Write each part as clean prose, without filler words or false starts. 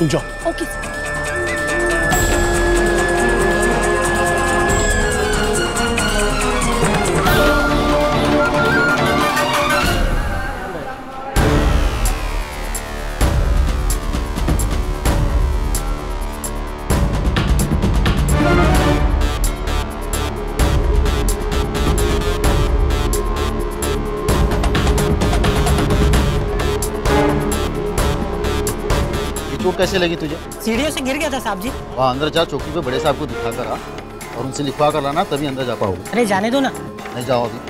तुम जाओ। Okay sir. चोट कैसे लगी तुझे? सीढ़ियों से गिर गया था साहब जी। वहाँ अंदर जा, चौकी पे बड़े साहब को दिखा कर आ और उनसे लिखवा कर लाना, तभी अंदर जा पाओगे। अरे जाने दो ना। नहीं जाओ अभी।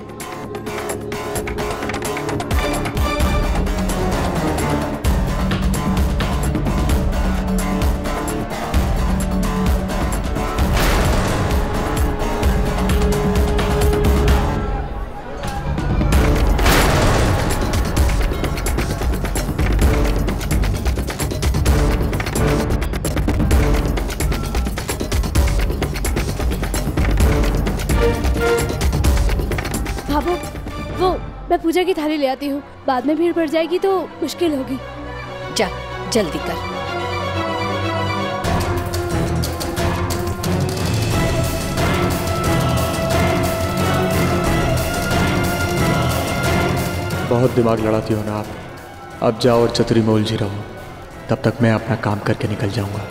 बाबू, वो मैं पूजा की थाली ले आती हूँ, बाद में भीड़ पड़ जाएगी तो मुश्किल होगी। जा जल्दी कर। बहुत दिमाग लड़ाती हो ना आप। अब जाओ और चतुरी में उलझी रहो, तब तक मैं अपना काम करके निकल जाऊंगा।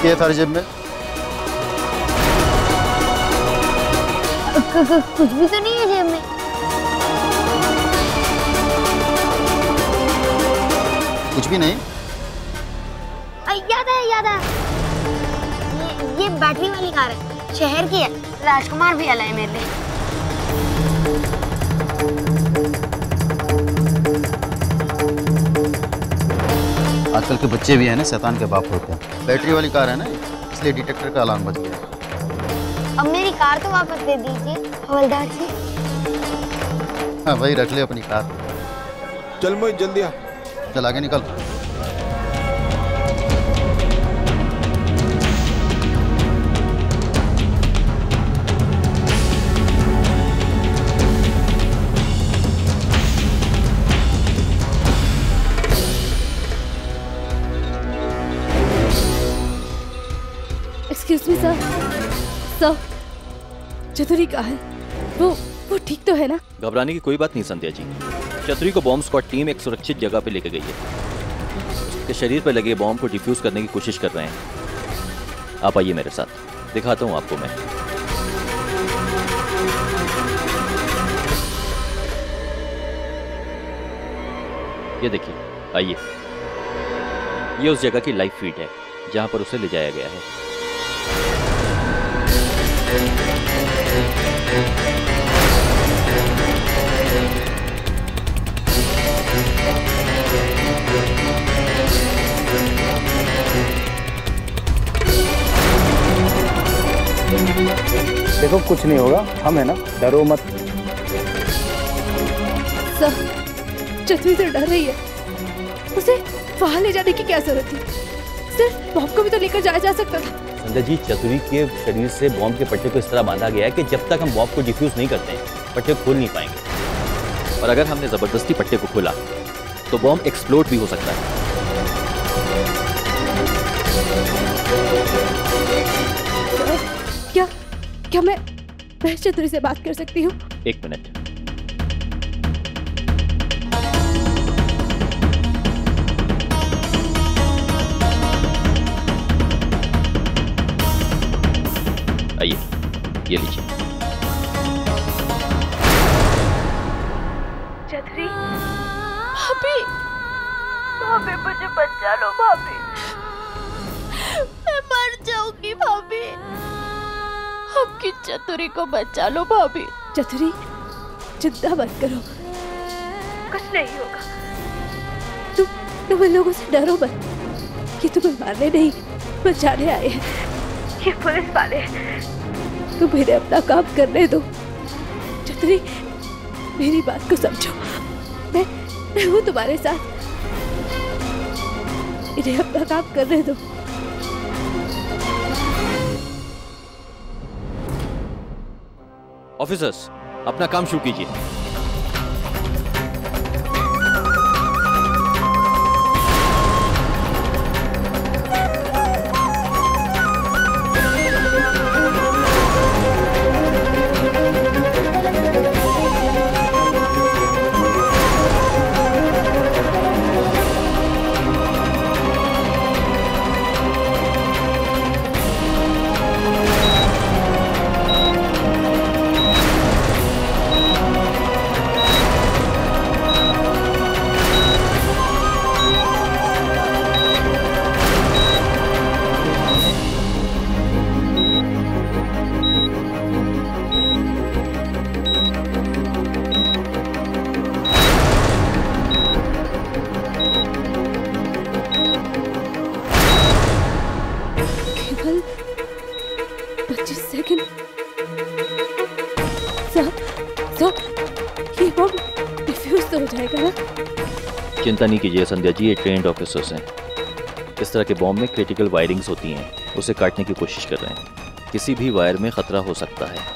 ये थारी जेब में कुछ भी तो नहीं है जेब में। कुछ भी नहीं। याद है, याद है। ये बैटरी वाली कार है, शहर की है। राजकुमार भी आया है मेरे लिए। आजकल के बच्चे भी है ना, शैतान के बाप होते हैं। बैटरी वाली कार है ना, इसलिए डिटेक्टर का अलार्म बज गया। अब मेरी कार तो वापस दे दीजिए हवलदार जी। हाँ भाई, रख ले अपनी कार। चल मोहित जल्दी आ। चल आगे निकल। Excuse me sir. Sir, Chaturi कहाँ है? वो ठीक तो है ना? घबराने की कोई बात नहीं संध्या जी। चतुरी को बॉम्ब स्क्वाड टीम एक सुरक्षित जगह पे लेके गई है। उसके शरीर पर लगे बॉम्ब को डिफ्यूज करने की कोशिश कर रहे हैं। आप आइए मेरे साथ, दिखाता हूँ आपको मैं। ये देखिए, आइए। ये उस जगह की लाइव फीड है जहां पर उसे ले जाया गया है। देखो कुछ नहीं होगा, हम है ना, डरो मत। सर, चतुरी तो डर रही है, उसे वहां ले जाने की क्या जरूरत थी? सिर्फ बॉम्ब को भी तो लेकर जाया जा सकता था। संध्या जी, चतुरी के शरीर से बॉम्ब के पट्टे को इस तरह बांधा गया है कि जब तक हम बॉम्ब को डिफ्यूज नहीं करते पट्टे खोल नहीं पाएंगे, और अगर हमने जबरदस्ती पट्टे को खोला तो बॉम्ब एक्सप्लोड भी हो सकता है। क्या मैं चतुरी से बात कर सकती हूँ? एक मिनट। आइए, ये लीजिए। चतुरी, भाभी, भाभी मुझे बचा लो भाभी, मैं मर जाऊंगी भाभी, आपकी चतुरी को बचा लो भाभी। चतुरी, चिंता मत करो, कुछ नहीं होगा। तुम इन लोगों से डरो मत, ये तुम्हें मारने नहीं बचाने आए हैं, ये पुलिस वाले हैं। तुम इन्हें अपना काम करने दो। चतुरी, मेरी बात को समझो, मैं हूँ तुम्हारे साथ, इन्हें अपना काम करने दो। ऑफिसर्स, अपना काम शुरू कीजिए। चिंता नहीं कीजिए संध्या जी, ये ट्रेन्ड ऑफिसर्स हैं। इस तरह के बॉम्ब में क्रिटिकल वायरिंग्स होती हैं, उसे काटने की कोशिश कर रहे हैं। किसी भी वायर में खतरा हो सकता है।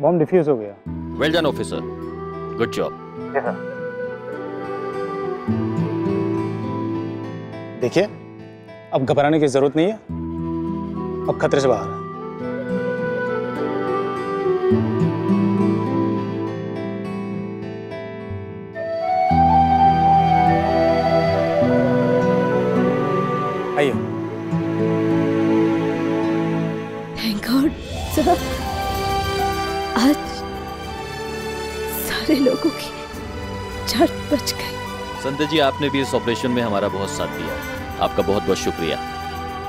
बॉम्ब डिफ्यूज हो गया। Well done officer, good job. Yes sir. देखिए, अब घबराने की जरूरत नहीं है, अब खतरे से बाहर है। आइए। थैंक गॉड सर, आज सारे लोगों की जान बच गई। संध्या जी, आपने भी इस ऑपरेशन में हमारा बहुत साथ दिया, आपका बहुत बहुत शुक्रिया।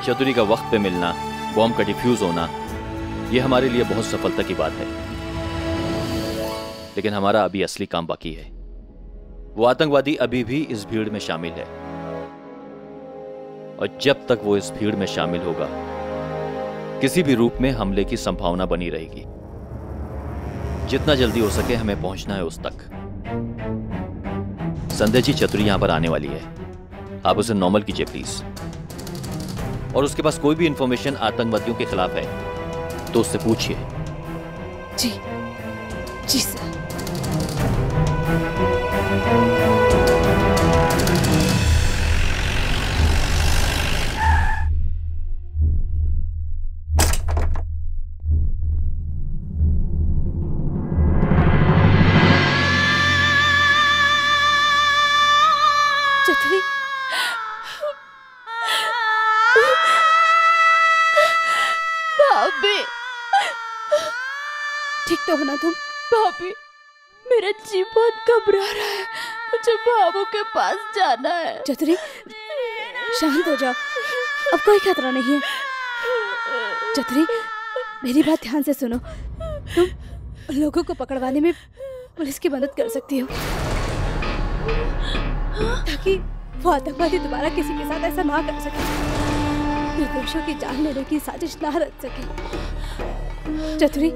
चतुरी का वक्त पे मिलना, बॉम्ब का डिफ्यूज होना, ये हमारे लिए बहुत सफलता की बात है। लेकिन हमारा अभी असली काम बाकी है। वो आतंकवादी अभी भी इस भीड़ में शामिल है। और जब तक वो इस भीड़ में शामिल होगा, किसी भी रूप में हमले की संभावना बनी रहेगी। जितना जल्दी हो सके हमें पहुंचना है उस तक। संध्या जी, चतुरी यहां पर आने वाली है, आप उसे नॉर्मल कीजिए प्लीज। और उसके पास कोई भी इंफॉर्मेशन आतंकवादियों के खिलाफ है तो उससे पूछिए। जी जी सर। भाभी, ठीक तो हो ना तुम? भाभी, मेरा जी बहुत घबरा रहा है, मुझे बाबू के पास जाना है। चतुरी, शांत हो जाओ, अब कोई खतरा नहीं है। चतुरी, मेरी बात ध्यान से सुनो। तुम लोगों को पकड़वाने में पुलिस की मदद कर सकती हो, ताकि वो आतंकवादी दोबारा किसी के साथ ऐसा ना कर सके, निर्दोषों की जान लेने की साजिश ना रच सके। चतुरी,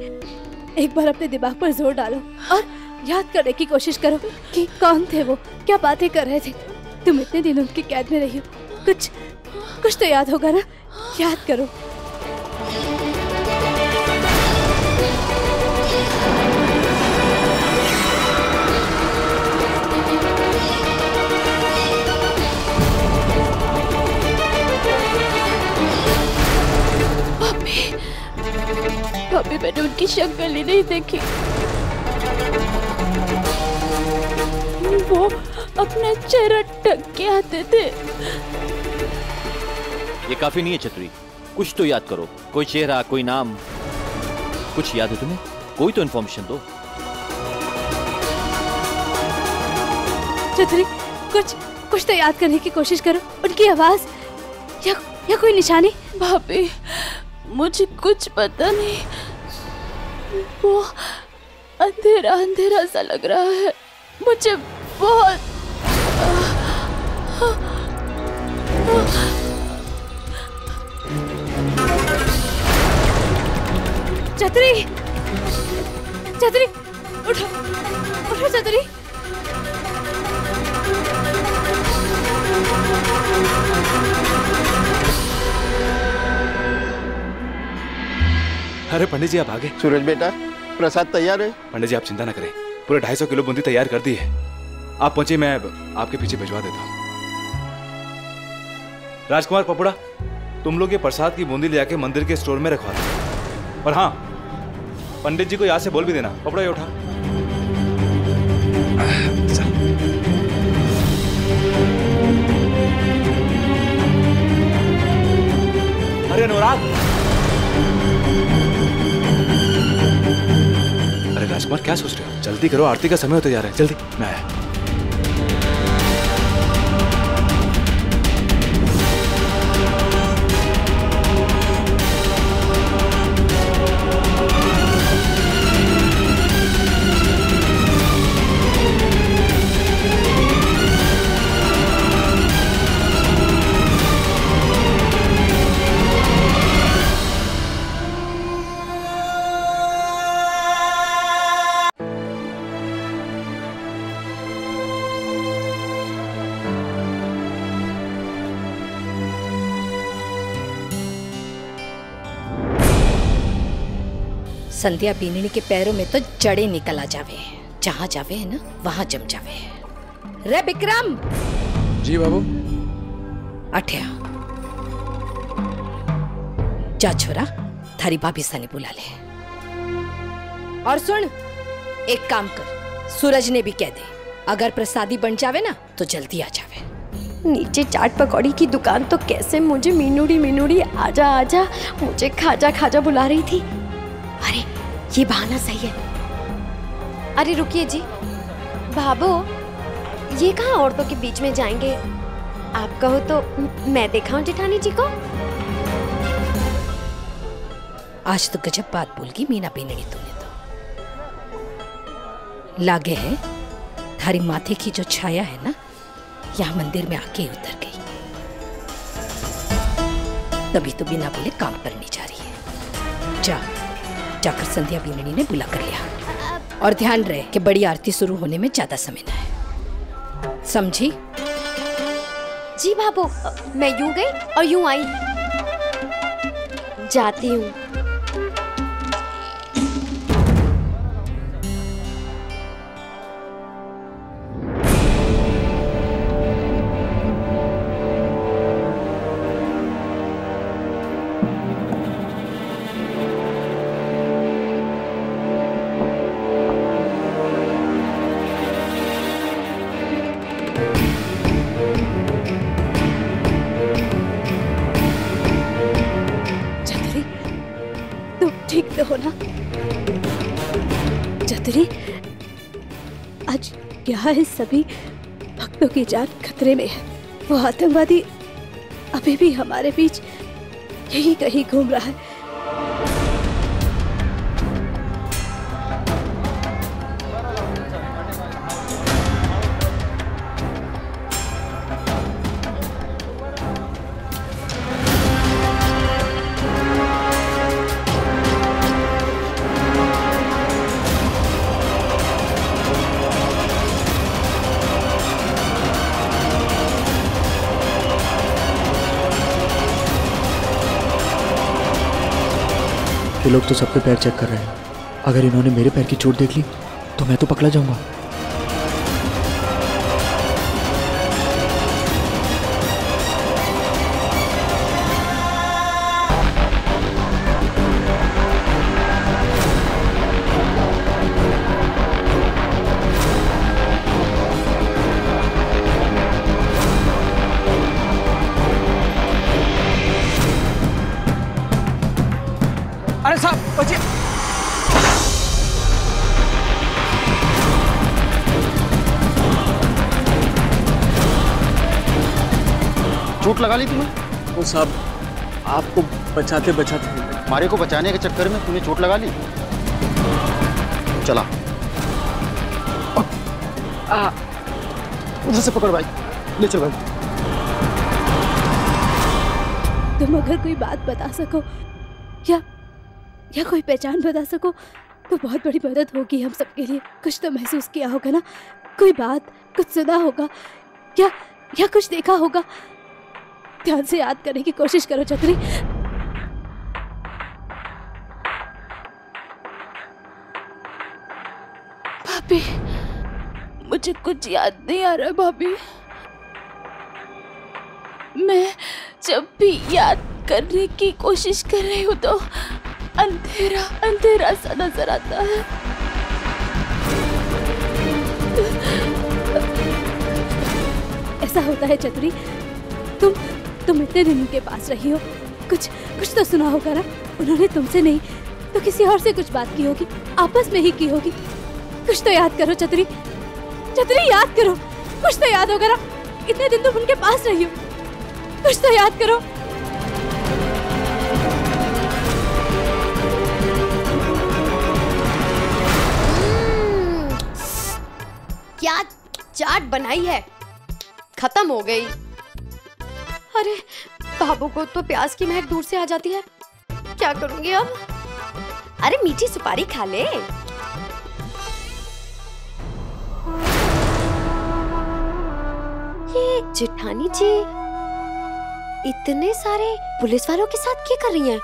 एक बार अपने दिमाग पर जोर डालो और याद करने की कोशिश करो कि कौन थे वो, क्या बातें कर रहे थे। तुम इतने दिन उनकी कैद में रही हो, कुछ तो याद होगा ना? याद करो। भाभी, मैंने उनकी शक्ल ही नहीं देखी। वो अपना चेहरा ढक के आते थे। ये काफी नहीं है चतुरी, कुछ तो याद करो। कोई चेहरा, कोई नाम, कुछ याद है तुम्हें? कोई तो इन्फॉर्मेशन दो। चतुरी, कुछ तो याद करने की कोशिश करो। उनकी आवाज या कोई निशानी। भाभी, मुझे कुछ पता नहीं, वो अंधेरा अंधेरा सा लग रहा है मुझे बहुत। चतुरी, चतुरी, उठो उठो चतुरी। अरे पंडित जी, आप आ गए। सूरज बेटा, प्रसाद तैयार है? पंडित जी, आप चिंता ना करें, पूरे 250 किलो बूंदी तैयार कर दी है। आप पहुंचे, मैं आपके पीछे भिजवा देता हूँ। राजकुमार पपुड़ा, तुम लोग ये प्रसाद की बूंदी ले जाके मंदिर के स्टोर में रखवा दो। और हाँ, पंडित जी को याद से बोल भी देना। पपुड़ा, ये उठा। अरे अनुराग, अरे राजकुमार, क्या सोच रहे हो? जल्दी करो, आरती का समय होता जा रहा है। जल्दी, मैं आया। संध्या बीननी के पैरों में तो जड़े निकल आ जावे, जहाँ जावे है ना वहाँ जम जावे। रे विक्रम। जी बाबू। अठया जा छोरा, थारी भाभी सने बुला ले। और सुन, एक काम कर, सूरज ने भी कह दे, अगर प्रसादी बन जावे ना तो जल्दी आ जावे। नीचे चाट पकौड़ी की दुकान तो कैसे मुझे मीनूड़ी मीनूड़ी आजा आजा, मुझे खाजा खाजा बुला रही थी। अरे ये बहाना सही है। अरे रुकिए जी, भाभो ये कहाँ औरतों के बीच में जाएंगे? आप कहो तो मैं दिखाऊं जेठानी जी को? आज तो गजब बात बोल गई मीना बीननी तूने तो। लागे है थारी माथे की जो छाया है ना, यहाँ मंदिर में आके उतर गई। तभी तो बिना बोले काम करने जा रही है। जाकर संध्या बीननी ने बुला कर लिया। और ध्यान रहे कि बड़ी आरती शुरू होने में ज्यादा समय ना है, समझी? जी भाभो, मैं यूं गई और यूं आई। जाती हूँ। ठीक तो हो ना चतुरी? आज यहाँ है सभी भक्तों की जान खतरे में है। वो आतंकवादी अभी भी हमारे बीच यही कहीं घूम रहा है। ये लोग तो सबके पैर चेक कर रहे हैं। अगर इन्होंने मेरे पैर की चोट देख ली तो मैं तो पकड़ा जाऊंगा। अरे साहब बचिए। चोट लगा ली तुम्हें? वो साहब आपको बचाते बचाते मारे को बचाने के चक्कर में तुम्हें चोट लगा ली। चला उधर से पकड़ भाई, ले चल भाई। तुम अगर कोई बात बता सको या कोई पहचान बता सको तो बहुत बड़ी मदद होगी हम सबके लिए। कुछ तो महसूस किया होगा ना, कोई बात, कुछ सुना होगा या कुछ देखा होगा। ध्यान से याद करने की कोशिश करो चतुरी। भाभी, मुझे कुछ याद नहीं आ रहा भाभी। मैं जब भी याद करने की कोशिश कर रही हूँ तो अंधेरा अंधेरा सा नजर आता है। ऐसा होता है चतुरी, तुम इतने दिन उनके पास रही हो, कुछ तो सुना होगा ना। उन्होंने तुमसे नहीं तो किसी और से कुछ बात की होगी, आपस में ही की होगी। कुछ तो याद करो चतुरी, चतुरी याद करो। कुछ तो याद होगा ना, इतने दिन तुम उनके पास रही हो, कुछ तो याद करो। क्या चाट बनाई है, खत्म हो गई। अरे बाबू को तो प्याज की महक दूर से आ जाती है, क्या करूंगी अब? अरे मीठी सुपारी खा ले। ये जेठानी जी इतने सारे पुलिस वालों के साथ क्या कर रही हैं?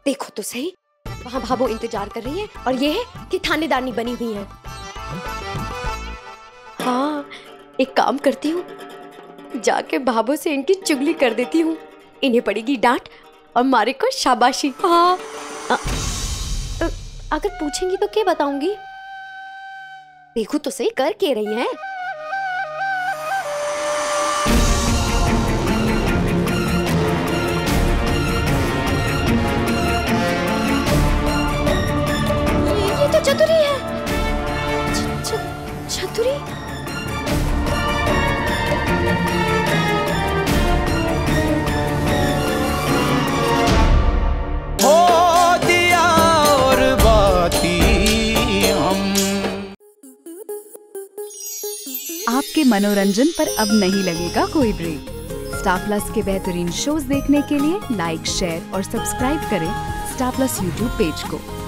देखो तो सही, वहां भाभो इंतजार कर रही है और ये है कि थानेदारनी बनी हुई है। हाँ, एक काम करती हूँ, जाके भाभो से इनकी चुगली कर देती हूँ। इन्हें पड़ेगी डांट और मारे को शाबाशी। हाँ, अगर पूछेंगी तो क्या बताऊंगी? देखो तो सही कर के रही हैं। ये तो चतुरी है। चतुरी? आपके मनोरंजन पर अब नहीं लगेगा कोई ब्रेक। स्टार प्लस के बेहतरीन शोज देखने के लिए लाइक, शेयर और सब्सक्राइब करें स्टार प्लस यूट्यूब पेज को।